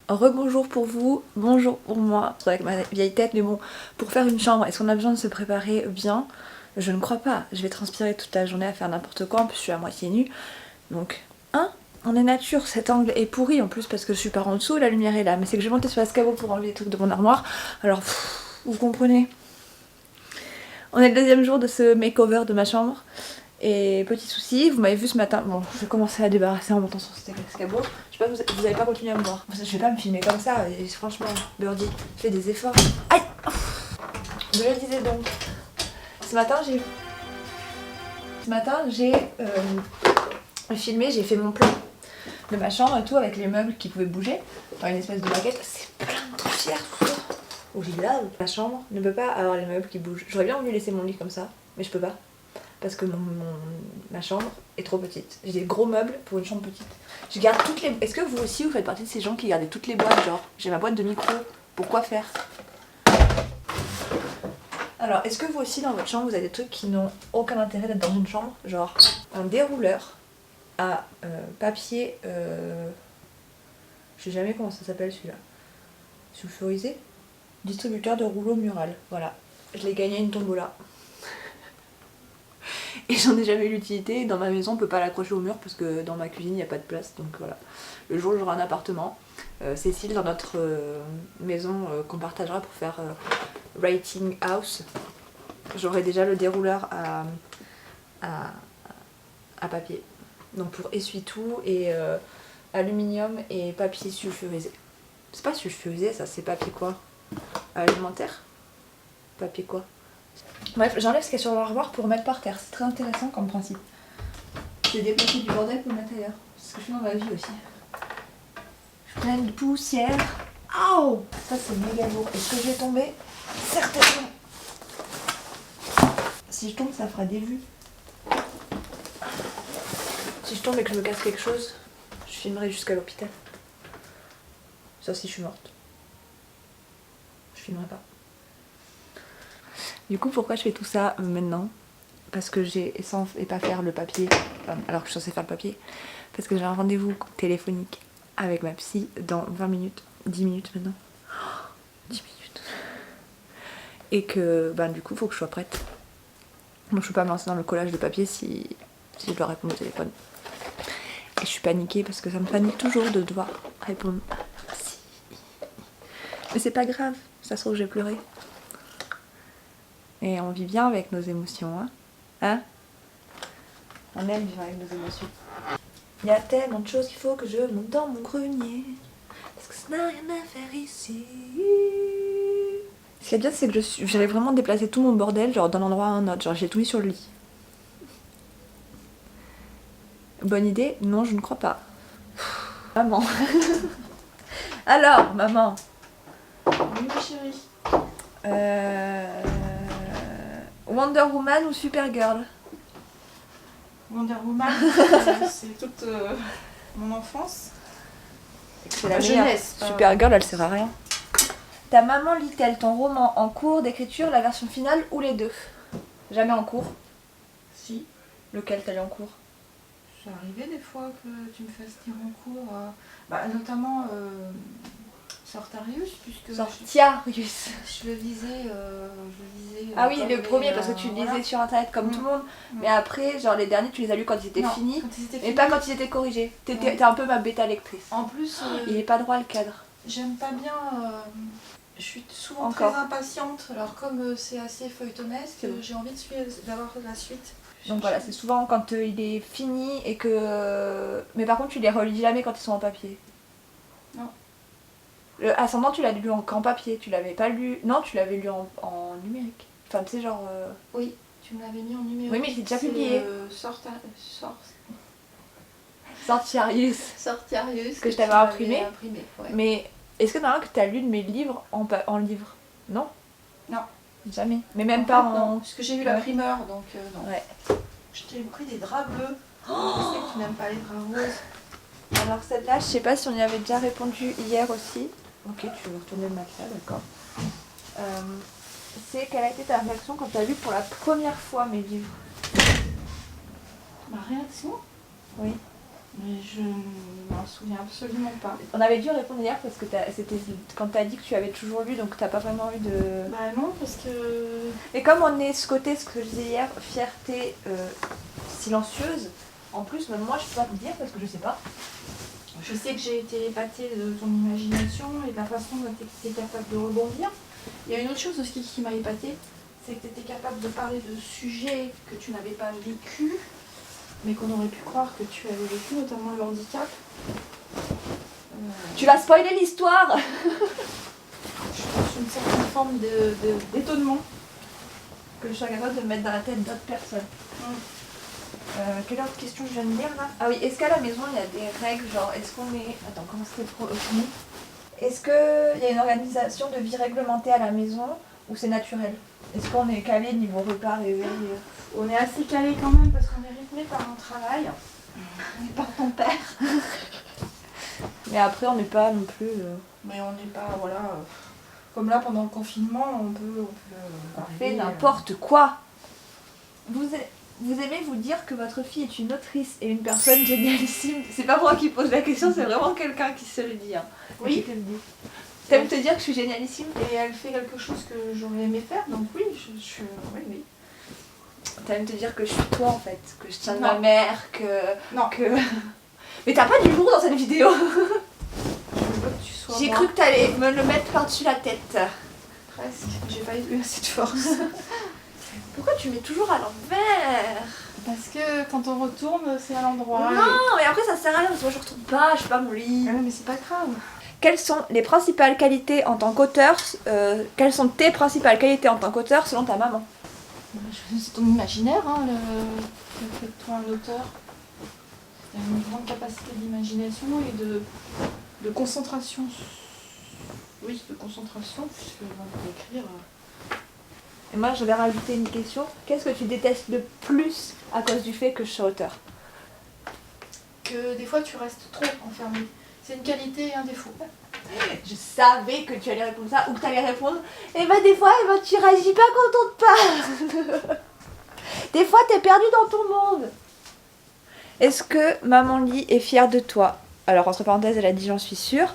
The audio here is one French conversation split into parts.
Rebonjour pour vous, bonjour pour moi, avec ma vieille tête, mais bon, pour faire une chambre, est-ce qu'on a besoin de se préparer bien? Je ne crois pas, je vais transpirer toute la journée à faire n'importe quoi, en plus je suis à moitié nue, donc, on est nature, cet angle est pourri en plus parce que je suis par en dessous, la lumière est là, mais c'est que je vais monter sur l'escabeau pour enlever les trucs de mon armoire, alors, vous comprenez? On est le deuxième jour de ce makeover de ma chambre. Et petit souci, vous m'avez vu ce matin, bon je vais commencer à débarrasser en montant sur cet escabeau. Je sais pas, vous avez pas continué à me voir. Je vais pas me filmer comme ça, et franchement, Birdie, fais des efforts. Aïe! Je le disais donc, ce matin j'ai filmé, j'ai fait mon plan de ma chambre et tout avec les meubles qui pouvaient bouger. Enfin, une espèce de maquette, c'est plein de poussière tout ça. Où j'y lave. Ma chambre ne peut pas avoir les meubles qui bougent. J'aurais bien voulu laisser mon lit comme ça, mais je peux pas. Parce que ma chambre est trop petite. J'ai des gros meubles pour une chambre petite. Je garde toutes les... Est-ce que vous aussi vous faites partie de ces gens qui gardent toutes les boîtes, genre j'ai ma boîte de micro, pourquoi faire? Alors est-ce que vous aussi dans votre chambre vous avez des trucs qui n'ont aucun intérêt d'être dans une chambre? Genre un dérouleur à papier... Je sais jamais comment ça s'appelle celui-là. Sulfurisé? Distributeur de rouleau mural, voilà. Je l'ai gagné à une tombola. Et j'en ai jamais eu l'utilité. Dans ma maison on peut pas l'accrocher au mur parce que dans ma cuisine il n'y a pas de place, donc voilà. Le jour où j'aurai un appartement, Cécile dans notre maison qu'on partagera pour faire writing house, j'aurai déjà le dérouleur à papier. Donc pour essuie-tout et aluminium et papier sulfurisé. C'est pas sulfurisé ça, c'est papier quoi? Alimentaire? Papier quoi? Bref, j'enlève ce qu'il y a sur l'armoire pour mettre par terre, c'est très intéressant comme principe. Je vais déplacer du bordel pour le mettre ailleurs, c'est ce que je fais dans ma vie aussi. Je suis pleine de poussière. Aouh! Ça c'est méga lourd. Est-ce que je vais tomber? Certainement. Si je tombe, ça fera des vues. Si je tombe et que je me casse quelque chose, je filmerai jusqu'à l'hôpital. Sauf si je suis morte. Je filmerai pas. Du coup, pourquoi je fais tout ça maintenant? Parce que j'ai censé pas faire le papier, alors que je suis censée faire le papier, parce que j'ai un rendez-vous téléphonique avec ma psy dans 20 minutes, 10 minutes maintenant. 10 minutes. Et que du coup, il faut que je sois prête. Donc je peux pas me lancer dans le collage de papier si je dois répondre au téléphone. Et je suis paniquée parce que ça me panique toujours de devoir répondre. Si. Mais c'est pas grave, ça se trouve, je vais pleurer. Et on vit bien avec nos émotions, hein? On aime vivre avec nos émotions. Il y a tellement de choses qu'il faut que je monte dans mon grenier. Parce que ça n'a rien à faire ici. Ce qui est bien, c'est que j'avais vraiment déplacé tout mon bordel, genre d'un endroit à un autre. Genre j'ai tout mis sur le lit. Bonne idée? Non, je ne crois pas. Maman. Alors, maman. Oui, ma chérie. Wonder Woman ou Supergirl? Wonder Woman, c'est toute mon enfance. C'est la jeunesse. Supergirl, elle sert à rien. Ta maman lit-elle ton roman en cours d'écriture, la version finale ou les deux? Jamais en cours. Si. Lequel t'as lu en cours? C'est arrivé des fois que tu me fasses lire en cours, notamment Sortarius, puisque Sortiarius. je le visais. Ah oui, le premier, parce que tu le lisais sur internet comme tout le monde. Mais après, genre les derniers, tu les as lus quand ils étaient finis. Mais pas quand ils étaient corrigés. T'es un peu ma bêta lectrice. En plus, il est pas droit le cadre. J'aime pas bien. Je suis souvent très impatiente. Alors comme c'est assez feuilletonesque, j'ai envie d'avoir la suite. Donc voilà, c'est souvent quand il est fini et que... Mais par contre, tu les relis jamais quand ils sont en papier. Non. Le Ascendant, tu l'as lu en papier, tu l'avais pas lu... Non, tu l'avais lu en numérique. Enfin, tu sais, genre... Oui, tu me l'avais mis en numérique. Oui, mais c'est déjà publié. Sortiarius. Que je t'avais imprimé. Ouais. Mais est-ce que t'as un que t'as lu de mes livres en livre? Non. Non. Jamais. Mais même pas en... Non, parce que j'ai eu la primeur, donc non. Ouais. Je t'ai pris des draps bleus. Je sais que tu n'aimes pas les draps roses. Alors celle-là, je sais pas si on y avait déjà répondu hier aussi. Ok, tu veux retourner le matelas, d'accord. C'est quelle a été ta réaction quand tu as lu pour la première fois mes livres? Ma réaction? Oui. Mais je m'en souviens absolument pas. On avait dû répondre hier parce que c'était quand t'as dit que tu avais toujours lu, donc t'as pas vraiment eu de... Bah non, parce que... Et comme on est ce côté, ce que je disais hier, fierté silencieuse, en plus, même moi je peux pas te dire parce que je sais pas. Je sais que j'ai été épatée de ton imagination et de la façon dont tu étais capable de rebondir. Il y a une autre chose aussi qui m'a épatée, c'est que tu étais capable de parler de sujets que tu n'avais pas vécu, mais qu'on aurait pu croire que tu avais vécu, notamment le handicap. Tu vas spoiler l'histoire. Je pense une certaine forme d'étonnement. Que je sois capable de me mettre dans la tête d'autres personnes. Quelle autre question je viens de lire là? Ah oui, est-ce qu'à la maison il y a des règles, genre est-ce qu'on est... Attends, comment c'était fini? Est-ce qu'il y a une organisation de vie réglementée à la maison ou c'est naturel? Est-ce qu'on est calé niveau repas, réveil? On est assez calé quand même parce qu'on est rythmé par un travail. Par ton père. Mais après on n'est pas non plus... Mais on n'est pas, voilà... Comme là pendant le confinement, on peut fait n'importe quoi. Vous aimez vous dire que votre fille est une autrice et une personne génialissime. C'est pas moi qui pose la question, c'est vraiment quelqu'un qui se le dit. Hein. Oui. T'aimes te dire que je suis génialissime? Et elle fait quelque chose que j'aurais aimé faire, donc oui, oui. T'aimes te dire que je suis toi en fait, que je tiens de ma mère, que... Non. que... Mais t'as pas d'humour dans cette vidéo. Je veux que tu sois J'ai cru que t'allais me le mettre par-dessus la tête. Presque. J'ai pas eu assez de force. Pourquoi tu mets toujours à l'envers? Parce que quand on retourne, c'est à l'endroit. Non, mais après ça sert à rien parce que moi je retourne pas, je suis pas mon lit. Ah, mais c'est pas grave. Quelles sont les principales qualités en tant qu'auteur quelles sont tes principales qualités en tant qu'auteur selon ta maman? C'est ton imaginaire, hein, le fait de toi un auteur. Tu as une grande capacité d'imagination et de concentration. Oui, de concentration, puisque écrire. Et moi je vais rajouter une question. Qu'est-ce que tu détestes le plus à cause du fait que je sois auteur? Que des fois tu restes trop enfermé. C'est une qualité et un défaut. Je savais que tu allais répondre ça ou que tu allais répondre et bah des fois tu réagis pas quand on te parle. Des fois t'es perdu dans ton monde. Est-ce que Maman Lit est fière de toi? Alors entre parenthèses elle a dit j'en suis sûre.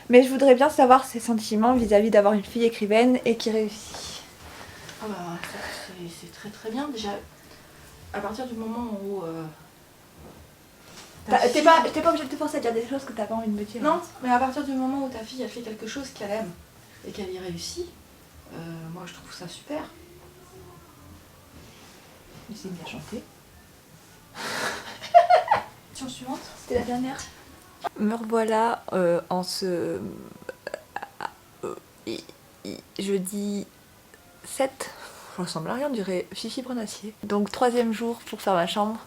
Mais je voudrais bien savoir ses sentiments vis-à-vis d'avoir une fille écrivaine et qui réussit. Ah bah c'est très très bien déjà. À partir du moment où... T'es pas obligée de te forcer à dire des choses que t'as pas envie de me dire. Non, mais à partir du moment où ta fille a fait quelque chose qu'elle aime et qu'elle y réussit, moi je trouve ça super. C'est bien chanté. Question suivante. C'était la dernière. Me revoilà en ce jeudi 7. Je ressemble à rien, on dirait Fifi Brenacier. Donc 3e jour pour faire ma chambre.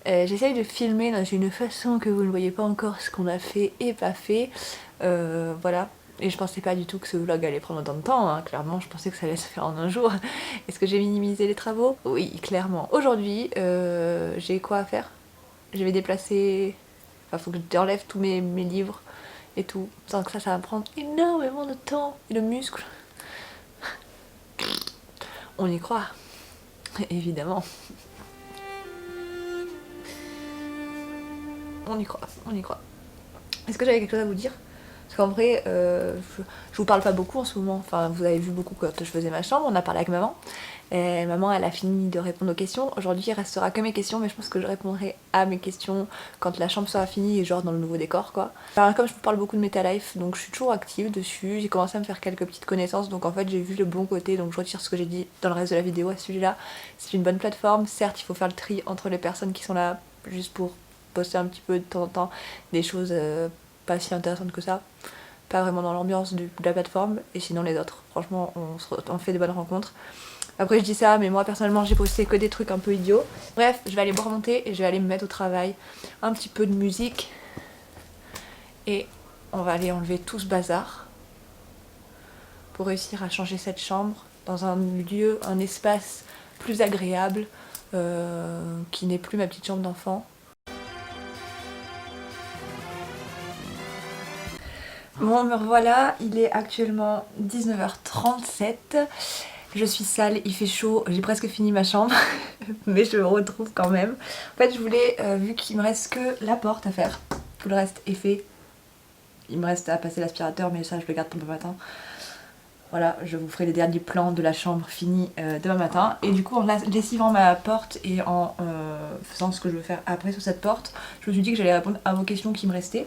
J'essaye de filmer dans une façon que vous ne voyez pas encore ce qu'on a fait et pas fait. Voilà. Et je pensais pas du tout que ce vlog allait prendre autant de temps, hein. Clairement je pensais que ça allait se faire en un jour. Est-ce que j'ai minimisé les travaux? Oui, clairement. Aujourd'hui, j'ai quoi à faire? Je vais déplacer... Enfin, faut que j'enlève tous mes livres et tout. Sans que ça va me prendre énormément de temps et de muscles. On y croit. Évidemment. On y croit, on y croit. Est-ce que j'avais quelque chose à vous dire? Parce qu'en vrai, je vous parle pas beaucoup en ce moment. Enfin, vous avez vu beaucoup quand je faisais ma chambre, on a parlé avec maman. Et maman, elle a fini de répondre aux questions. Aujourd'hui, il restera que mes questions, mais je pense que je répondrai à mes questions quand la chambre sera finie et genre dans le nouveau décor, quoi. Enfin, comme je vous parle beaucoup de MetaLife, donc je suis toujours active dessus. J'ai commencé à me faire quelques petites connaissances, donc en fait, j'ai vu le bon côté, donc je retire ce que j'ai dit dans le reste de la vidéo à ce sujet-là. C'est une bonne plateforme. Certes, il faut faire le tri entre les personnes qui sont là juste pour poster un petit peu de temps en temps des choses pas si intéressantes que ça, pas vraiment dans l'ambiance de la plateforme, et sinon les autres, franchement on fait des bonnes rencontres. Après je dis ça, mais moi personnellement j'ai posté que des trucs un peu idiots. Bref, je vais aller boire mon thé et je vais aller me mettre au travail, un petit peu de musique, et on va aller enlever tout ce bazar pour réussir à changer cette chambre dans un lieu, un espace plus agréable, qui n'est plus ma petite chambre d'enfant. Bon, me revoilà, il est actuellement 19h37. Je suis sale, il fait chaud, j'ai presque fini ma chambre, mais je me retrouve quand même. En fait je voulais, vu qu'il me reste que la porte à faire, tout le reste est fait. Il me reste à passer l'aspirateur, mais ça je le garde pour demain matin. Voilà, je vous ferai les derniers plans de la chambre finis demain matin. Et du coup en lessivant ma porte et en faisant ce que je veux faire après sur cette porte, je me suis dit que j'allais répondre à vos questions qui me restaient.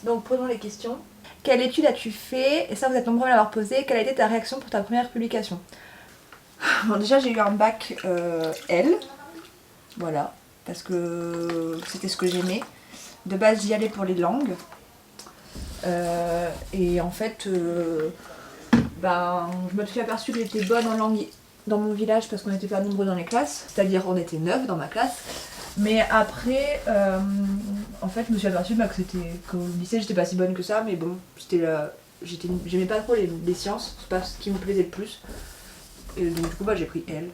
Donc prenons les questions. Quelle étude as-tu fait? Et ça vous êtes nombreux à l'avoir posé. Quelle a été ta réaction pour ta première publication? Bon déjà j'ai eu un bac L. Voilà, parce que c'était ce que j'aimais. De base j'y allais pour les langues. Et en fait, je me suis aperçue que j'étais bonne en langue dans mon village parce qu'on n'était pas nombreux dans les classes. C'est-à-dire on était 9 dans ma classe. Mais après, en fait, je me suis aperçue qu'au lycée, j'étais pas si bonne que ça, mais bon, j'aimais pas trop les sciences, c'est pas ce qui me plaisait le plus. Et donc du coup, j'ai pris L.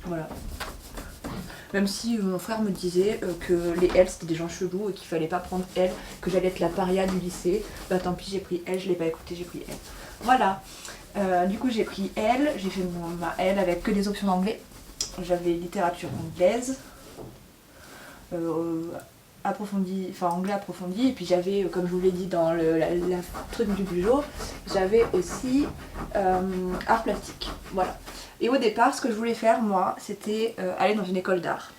Voilà. Même si mon frère me disait que les L c'était des gens chelous et qu'il fallait pas prendre L, que j'allais être la paria du lycée, bah tant pis, j'ai pris L, je l'ai pas écouté, j'ai pris L. Voilà. Du coup, j'ai pris L, j'ai fait ma L avec que des options d'anglais. J'avais littérature anglaise. Anglais approfondi, et puis j'avais, comme je vous l'ai dit dans la truc du Bugeaud, j'avais aussi art plastique, voilà. Et au départ, ce que je voulais faire moi, c'était aller dans une école d'art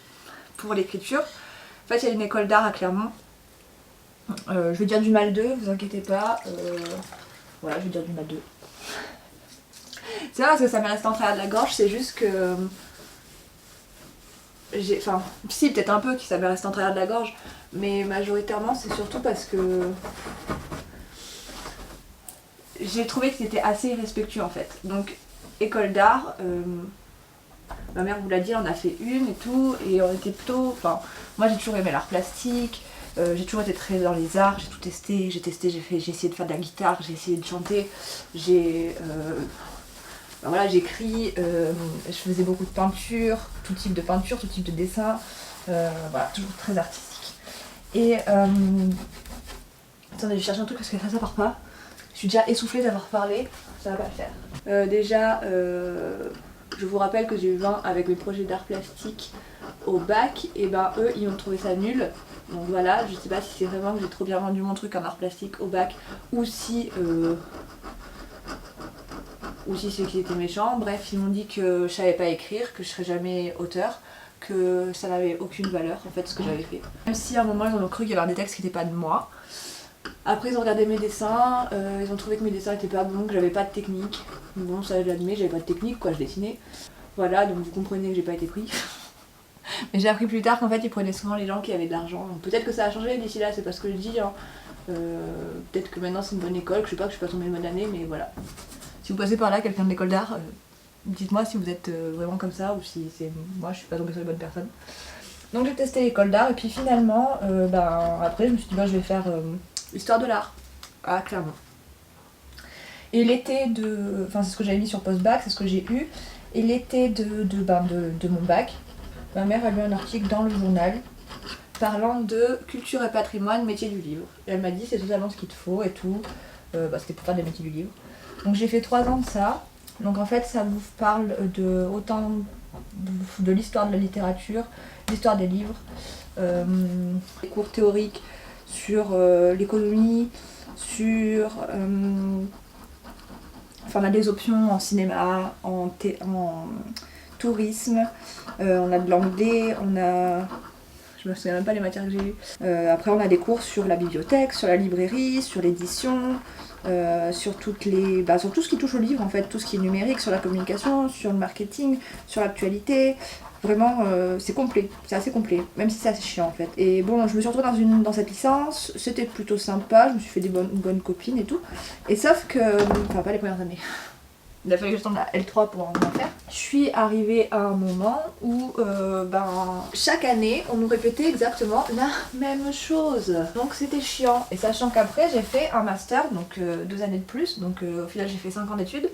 pour l'écriture. En fait, il y a une école d'art à Clermont. Je vais dire du mal d'eux, vous inquiétez pas. Voilà, je vais dire du mal d'eux. C'est vrai parce que ça m'est resté en travers de la gorge, c'est juste que si peut-être un peu qui ça m'est resté en travers de la gorge, mais majoritairement c'est surtout parce que j'ai trouvé que c'était assez irrespectueux en fait. Donc école d'art, ma mère vous l'a dit, on a fait une et tout, et on était plutôt, moi j'ai toujours aimé l'art plastique, j'ai toujours été très dans les arts, j'ai tout testé, j'ai essayé de faire de la guitare, j'ai essayé de chanter, j'écris, je faisais beaucoup de peinture, tout type de peinture, tout type de dessin, voilà, toujours très artistique. Et attendez, je vais chercher un truc parce que ça part pas. Je suis déjà essoufflée d'avoir parlé, ça va pas le faire. Déjà, je vous rappelle que j'ai eu 20 avec mes projets d'art plastique au bac, et eux ils ont trouvé ça nul. Donc voilà, je sais pas si c'est vraiment que j'ai trop bien rendu mon truc en art plastique au bac, ou si c'est qu'ils étaient méchants. Bref, ils m'ont dit que je savais pas écrire, que je serais jamais auteur, que ça n'avait aucune valeur en fait ce que j'avais fait. Même si à un moment ils ont cru qu'il y avait des textes qui n'étaient pas de moi. Après ils ont regardé mes dessins, ils ont trouvé que mes dessins étaient pas bons, que j'avais pas de technique. Bon, ça j'admets, j'avais pas de technique quoi, je dessinais. Voilà, donc vous comprenez que j'ai pas été pris. Mais j'ai appris plus tard qu'en fait ils prenaient souvent les gens qui avaient de l'argent. Peut-être que ça a changé d'ici là, c'est pas ce que je dis. Hein. Peut-être que maintenant c'est une bonne école, que je sais pas, que je suis pas tombée une bonne année, mais voilà. Si vous passez par là, quelqu'un de l'école d'art, dites-moi si vous êtes vraiment comme ça ou si c'est moi je suis pas tombée sur les bonnes personnes. Donc j'ai testé l'école d'art et puis finalement, après je me suis dit je vais faire histoire de l'art à Clermont. Et l'été c'est ce que j'avais mis sur post-bac, c'est ce que j'ai eu. Et l'été de mon bac, ma mère a lu un article dans le journal parlant de culture et patrimoine, métier du livre. Et elle m'a dit c'est totalement ce qu'il te faut et tout. C'était pour faire des métiers du livre. Donc j'ai fait 3 ans de ça. Donc en fait ça vous parle autant de l'histoire de la littérature, l'histoire des livres, des cours théoriques sur l'économie, sur on a des options en cinéma, en tourisme, on a de l'anglais, je me souviens même pas les matières que j'ai eues. Après on a des cours sur la bibliothèque, sur la librairie, sur l'édition, sur tout ce qui touche au livre en fait, tout ce qui est numérique, sur la communication, sur le marketing, sur l'actualité. Vraiment c'est complet, c'est assez complet, même si c'est assez chiant en fait. Et bon, je me suis retrouvée dans cette licence, c'était plutôt sympa, je me suis fait des bonnes copines et tout. Et sauf que, pas les premières années. Il a fallu que je tombe la L3 pour en faire. Je suis arrivée à un moment où chaque année on nous répétait exactement la même chose. Donc c'était chiant. Et sachant qu'après j'ai fait un master, donc 2 années de plus, donc au final j'ai fait 5 ans d'études,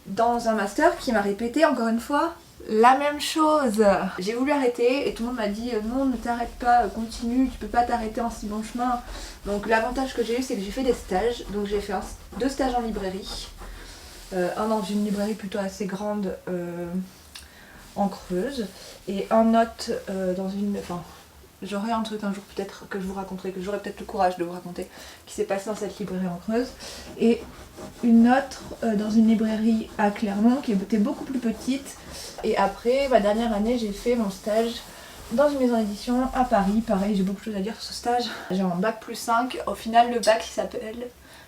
dans un master qui m'a répété encore une fois la même chose. J'ai voulu arrêter et tout le monde m'a dit non, ne t'arrête pas, continue, tu peux pas t'arrêter en si bon chemin. Donc l'avantage que j'ai eu c'est que j'ai fait des stages, donc j'ai fait 2 stages en librairie. un dans une librairie plutôt assez grande en Creuse, et un autre dans une... Enfin, j'aurai un truc un jour peut-être que je vous raconterai, que j'aurai peut-être le courage de vous raconter, qui s'est passé dans cette librairie en Creuse, et une autre dans une librairie à Clermont qui était beaucoup plus petite. Et après, ma dernière année, j'ai fait mon stage dans une maison d'édition à Paris. Pareil, j'ai beaucoup de choses à dire sur ce stage. J'ai un bac plus 5. Au final, le bac,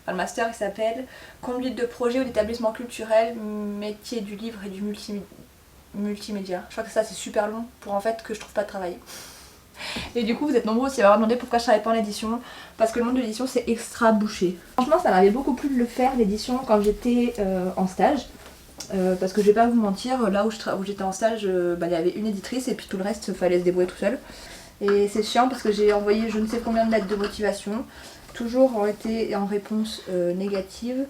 le master, il s'appelle Conduite de projet ou d'établissement culturel, métier du livre et du multimédia. Je crois que ça, c'est super long pour en fait que je trouve pas de travail. Et du coup, vous êtes nombreux aussi à m'avoir demandé pourquoi je travaille pas en édition, parce que le monde de l'édition c'est extra bouché. Franchement, ça m'avait beaucoup plu de le faire, l'édition, quand j'étais en stage. Parce que je vais pas vous mentir, là où j'étais en stage, il y avait une éditrice et puis tout le reste, il fallait se débrouiller tout seul. Et c'est chiant parce que j'ai envoyé je ne sais combien de lettres de motivation, toujours ont été en réponse négative.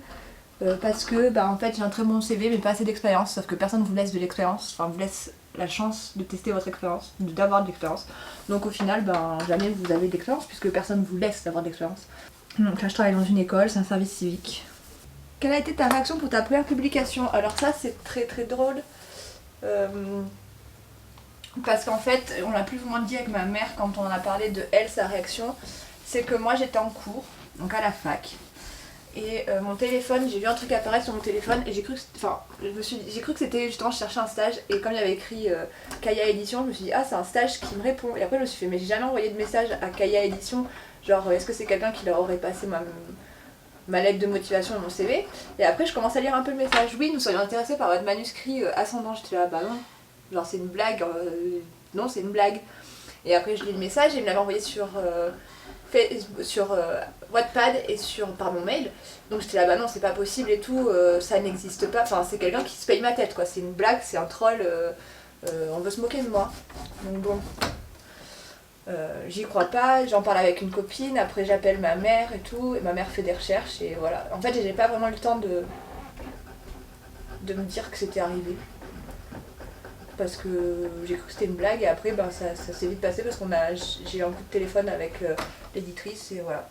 Parce que en fait j'ai un très bon CV mais pas assez d'expérience, sauf que personne ne vous laisse de l'expérience, enfin vous laisse la chance de tester votre expérience, d'avoir de l'expérience. Donc au final jamais vous avez d'expérience puisque personne ne vous laisse d'avoir de l'expérience. Donc là je travaille dans une école, c'est un service civique. Quelle a été ta réaction pour ta première publication? Alors ça c'est très très drôle. Parce qu'en fait on l'a plus ou moins dit avec ma mère quand on en a parlé de elle, sa réaction. C'est que moi j'étais en cours, donc à la fac. Et mon téléphone, j'ai vu un truc apparaître sur mon téléphone et j'ai cru que c'était justement, je cherchais un stage et comme il y avait écrit Kaya Édition, je me suis dit ah c'est un stage qui me répond. Et après je me suis fait mais j'ai jamais envoyé de message à Kaya Édition, genre est-ce que c'est quelqu'un qui leur aurait passé ma lettre de motivation et mon CV. Et après je commence à lire un peu le message, oui nous serions intéressés par votre manuscrit ascendant. J'étais là bah non, genre c'est une blague, non c'est une blague. Et après je lis le message et il me l'avait envoyé sur Wattpad et par mon mail. Donc j'étais là bah non c'est pas possible et tout, ça n'existe pas, enfin c'est quelqu'un qui se paye ma tête quoi, c'est une blague, c'est un troll, on veut se moquer de moi. Donc bon, j'y crois pas, j'en parle avec une copine, après j'appelle ma mère et tout, et ma mère fait des recherches et voilà. En fait j'ai pas vraiment eu le temps de me dire que c'était arrivé. Parce que j'ai cru que c'était une blague et après ça s'est vite passé parce j'ai eu un coup de téléphone avec l'éditrice et voilà.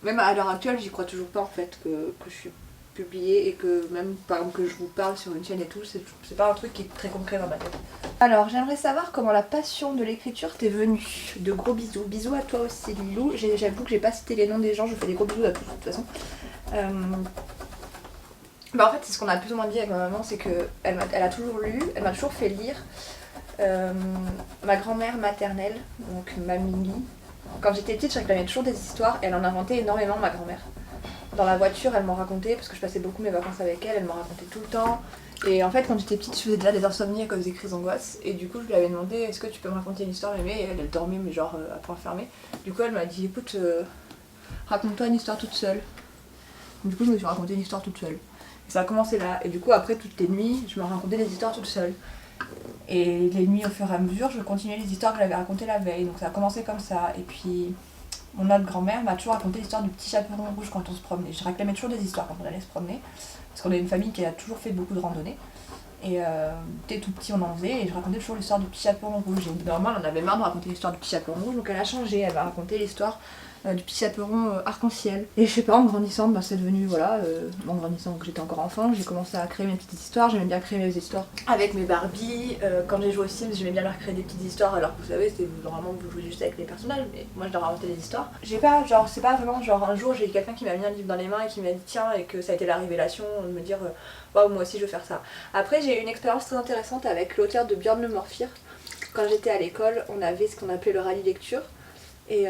Même à l'heure actuelle j'y crois toujours pas en fait que je suis publiée et que même par exemple que je vous parle sur une chaîne et tout, c'est pas un truc qui est très concret dans ma tête. Alors j'aimerais savoir comment la passion de l'écriture t'est venue. De gros bisous. Bisous à toi aussi Lilou. J'avoue que j'ai pas cité les noms des gens, je fais des gros bisous à tous de toute façon. En fait c'est ce qu'on a plus ou moins dit avec ma maman, c'est qu'elle a toujours lu, elle m'a toujours fait lire ma grand-mère maternelle, donc ma Mimi. Quand j'étais petite je réclamais toujours des histoires et elle en inventait énormément ma grand-mère. Dans la voiture elle m'en racontait parce que je passais beaucoup mes vacances avec elle, elle m'en racontait tout le temps. Et en fait quand j'étais petite je faisais déjà des insomnies à cause des crises d'angoisse et du coup je lui avais demandé est-ce que tu peux me raconter une histoire mémé, et elle dormait mais genre à point fermé. Du coup elle m'a dit écoute raconte-toi une histoire toute seule. Du coup je me suis raconté une histoire toute seule. Ça a commencé là, et du coup après toutes les nuits, je me racontais des histoires toute seule. Et les nuits au fur et à mesure, je continuais les histoires que j'avais racontées la veille, donc ça a commencé comme ça. Et puis mon autre grand-mère m'a toujours raconté l'histoire du petit chaperon rouge quand on se promenait. Je réclamais toujours des histoires quand on allait se promener, parce qu'on est une famille qui a toujours fait beaucoup de randonnées. Et dès tout petit on en faisait, et je racontais toujours l'histoire du petit chaperon rouge. Et normalement on en avait marre de raconter l'histoire du petit chaperon rouge, donc elle a changé, elle va raconter l'histoire du petit chaperon arc-en-ciel. Et je sais pas, en grandissant, c'est devenu, voilà, en grandissant, que j'étais encore enfant, j'ai commencé à créer mes petites histoires, j'aimais bien créer mes histoires avec mes Barbie, quand j'ai joué aux Sims, j'aimais bien leur créer des petites histoires, alors que vous savez, normalement vous jouez juste avec les personnages, mais moi je leur inventais des histoires. J'ai pas, genre, c'est pas vraiment, genre un jour j'ai eu quelqu'un qui m'a mis un livre dans les mains et qui m'a dit tiens, et que ça a été la révélation de me dire waouh, moi aussi je veux faire ça. Après j'ai eu une expérience très intéressante avec l'auteur de Björn le Morphir. Quand j'étais à l'école, on avait ce qu'on appelait le rallye lecture, et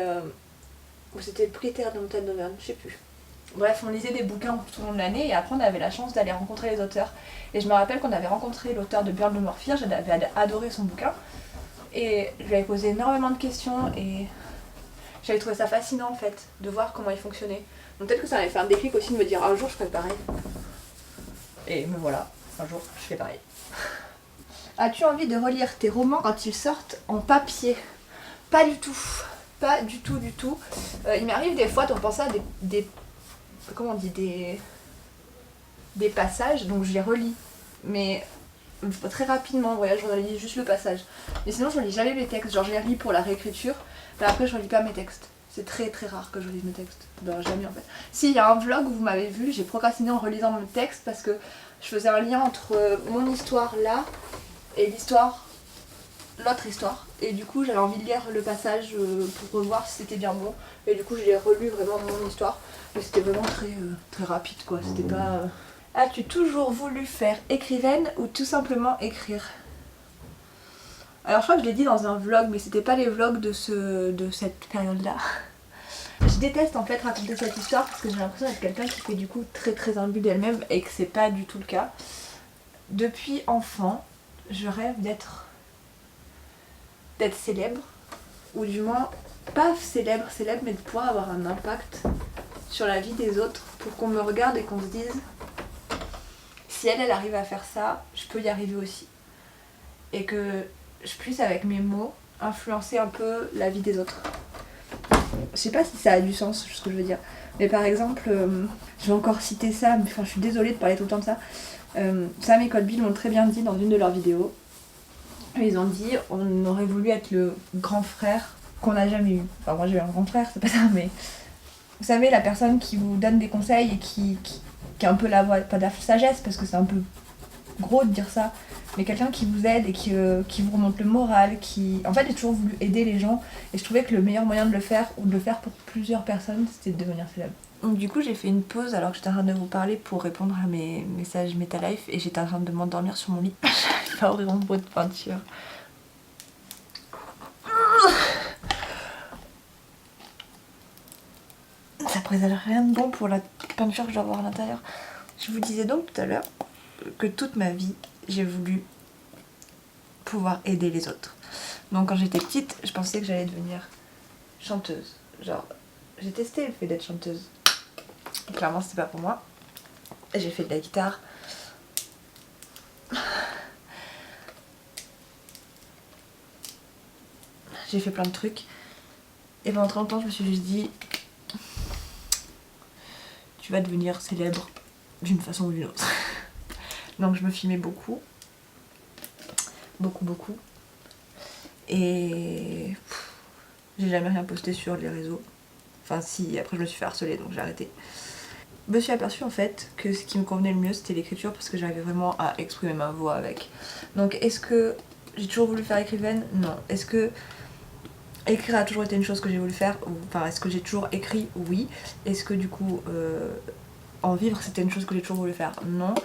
c'était le prix Terre de Montagne d'Auvergne, je sais plus. Bref, on lisait des bouquins tout au long de l'année et après on avait la chance d'aller rencontrer les auteurs. Et je me rappelle qu'on avait rencontré l'auteur de Björn le Morphir, j'avais adoré son bouquin. Et je lui avais posé énormément de questions et j'avais trouvé ça fascinant en fait, de voir comment il fonctionnait. Donc peut-être que ça m'avait fait un déclic aussi de me dire un jour je ferai pareil. Et me voilà, un jour je fais pareil. As-tu envie de relire tes romans quand ils sortent en papier? Pas du tout. Pas du tout, du tout. Il m'arrive des fois de repenser à comment on dit, des passages, donc je les relis. Mais très rapidement, voilà, je relis juste le passage. Mais sinon je relis jamais mes textes, genre je les relis pour la réécriture, mais après je relis pas mes textes. C'est très très rare que je relise mes textes. Non, jamais en fait. Si, il y a un vlog où vous m'avez vu, j'ai procrastiné en relisant mon texte parce que je faisais un lien entre mon histoire là et l'autre histoire. Et du coup j'avais envie de lire le passage pour revoir si c'était bien bon. Et du coup j'ai relu vraiment mon histoire. Mais c'était vraiment très rapide quoi. C'était pas... As-tu toujours voulu faire écrivaine ou tout simplement écrire? Alors je crois que je l'ai dit dans un vlog, mais c'était pas les vlogs de cette période-là. Je déteste en fait raconter cette histoire parce que j'ai l'impression d'être quelqu'un qui fait du coup très imbu d'elle-même et que c'est pas du tout le cas. Depuis enfant, je rêve d'être célèbre, ou du moins pas célèbre, mais de pouvoir avoir un impact sur la vie des autres pour qu'on me regarde et qu'on se dise si elle arrive à faire ça, je peux y arriver aussi. Et que je puisse avec mes mots influencer un peu la vie des autres. Je sais pas si ça a du sens ce que je veux dire, mais par exemple, je vais encore citer ça, mais enfin je suis désolée de parler tout le temps de ça. Sam et Colby l'ont très bien dit dans une de leurs vidéos. Ils ont dit on aurait voulu être le grand frère qu'on n'a jamais eu. Enfin moi j'ai eu un grand frère, c'est pas ça, mais vous savez la personne qui vous donne des conseils et qui a un peu la voix, pas de la sagesse parce que c'est un peu gros de dire ça, mais quelqu'un qui vous aide et qui vous remonte le moral, qui... En fait j'ai toujours voulu aider les gens et je trouvais que le meilleur moyen de le faire, ou de le faire pour plusieurs personnes, c'était de devenir célèbre. Donc du coup j'ai fait une pause alors que j'étais en train de vous parler pour répondre à mes messages MetaLife et j'étais en train de m'endormir sur mon lit. Je vais pas ouvrir mon pot de peinture. Ça présage rien de bon pour la peinture que je dois avoir à l'intérieur. Je vous disais donc tout à l'heure que toute ma vie j'ai voulu pouvoir aider les autres. Donc quand j'étais petite, je pensais que j'allais devenir chanteuse. Genre, j'ai testé le fait d'être chanteuse. Clairement c'était pas pour moi. J'ai fait de la guitare. J'ai fait plein de trucs. Et pendant 30 ans je me suis juste dit tu vas devenir célèbre d'une façon ou d'une autre. Donc je me filmais beaucoup. Beaucoup. Et j'ai jamais rien posté sur les réseaux. Enfin si, après je me suis fait harceler donc j'ai arrêté. Je me suis aperçue en fait que ce qui me convenait le mieux c'était l'écriture parce que j'arrivais vraiment à exprimer ma voix avec. Donc est-ce que j'ai toujours voulu faire écrivaine? Non. Est-ce que écrire a toujours été une chose que j'ai voulu faire? Enfin est-ce que j'ai toujours écrit? Oui. Est-ce que du coup en vivre c'était une chose que j'ai toujours voulu faire? Non.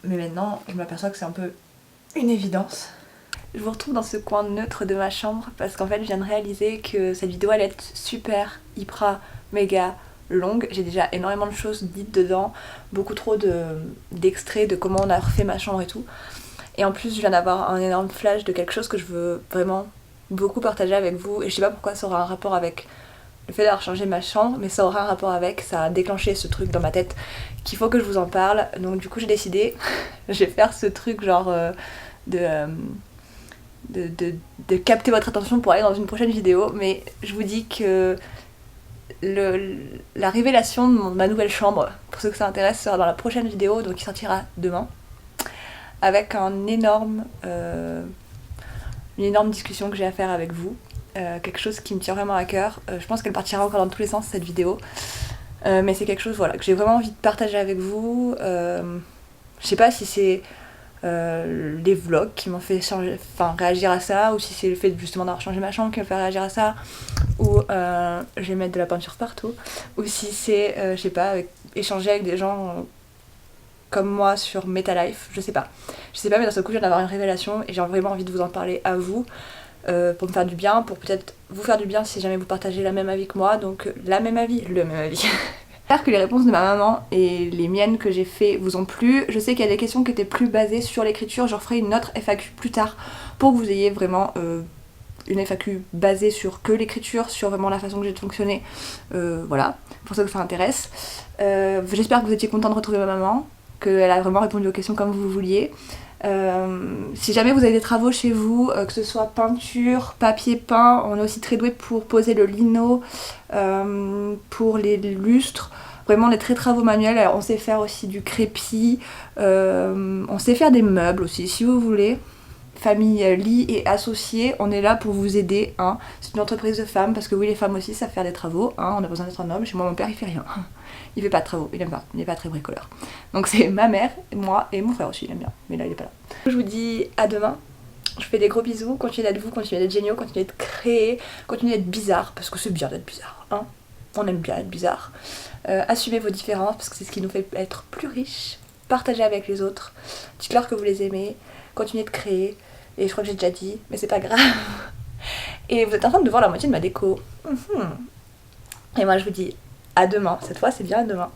Mais maintenant je m'aperçois que c'est un peu une évidence. Je vous retrouve dans ce coin neutre de ma chambre parce qu'en fait je viens de réaliser que cette vidéo allait être super, hyper, méga longue. J'ai déjà énormément de choses dites dedans, beaucoup trop d'extraits de comment on a refait ma chambre et tout. Et en plus je viens d'avoir un énorme flash de quelque chose que je veux vraiment beaucoup partager avec vous et je sais pas pourquoi ça aura un rapport avec le fait d'avoir changé ma chambre, mais ça aura un rapport avec, ça a déclenché ce truc dans ma tête qu'il faut que je vous en parle. Donc du coup j'ai décidé, je vais faire ce truc genre de capter votre attention pour aller dans une prochaine vidéo, mais je vous dis que la révélation de ma nouvelle chambre, pour ceux que ça intéresse, sera dans la prochaine vidéo, donc qui sortira demain, avec une énorme discussion que j'ai à faire avec vous, quelque chose qui me tient vraiment à cœur. Je pense qu'elle partira encore dans tous les sens cette vidéo, mais c'est quelque chose voilà, que j'ai vraiment envie de partager avec vous. Je sais pas si c'est les vlogs qui m'ont fait réagir à ça, ou si c'est le fait justement d'avoir changé ma chambre qui m'a fait réagir à ça, ou je vais mettre de la peinture partout, ou si c'est je sais pas, échanger avec des gens comme moi sur MetaLife, je sais pas, mais dans ce coup je viens d'avoir une révélation et j'ai vraiment envie de vous en parler à vous, pour me faire du bien, pour peut-être vous faire du bien si jamais vous partagez la même avis que moi, donc le même avis. J'espère que les réponses de ma maman et les miennes que j'ai fait vous ont plu. Je sais qu'il y a des questions qui étaient plus basées sur l'écriture, je referai une autre FAQ plus tard pour que vous ayez vraiment une FAQ basée sur que l'écriture, sur vraiment la façon que j'ai de fonctionner, voilà, pour ceux que ça intéresse. J'espère que vous étiez contents de retrouver ma maman, qu'elle a vraiment répondu aux questions comme vous vouliez. Si jamais vous avez des travaux chez vous, que ce soit peinture, papier peint, on est aussi très doué pour poser le lino, pour les lustres, vraiment des travaux manuels. Alors, on sait faire aussi du crépi, on sait faire des meubles aussi si vous voulez. famille Lee et associés, on est là pour vous aider. Hein. C'est une entreprise de femmes, parce que oui, les femmes aussi savent faire des travaux. Hein. On a besoin d'être un homme. Chez moi, mon père, il fait rien. Il fait pas de travaux, il aime pas. Il est pas très bricoleur. Donc c'est ma mère, moi et mon frère aussi, il aime bien. Mais là, il est pas là. Je vous dis à demain. Je vous fais des gros bisous. Continuez d'être vous, continuez d'être géniaux, continuez de créer, continuez d'être bizarre, parce que c'est bien d'être bizarre. Hein. On aime bien être bizarre. Assumez vos différences, parce que c'est ce qui nous fait être plus riches. Partagez avec les autres. Dites-leur que vous les aimez. Continuez de créer. Et je crois que j'ai déjà dit, mais c'est pas grave. Et vous êtes en train de voir la moitié de ma déco. Et moi je vous dis à demain. Cette fois c'est bien à demain.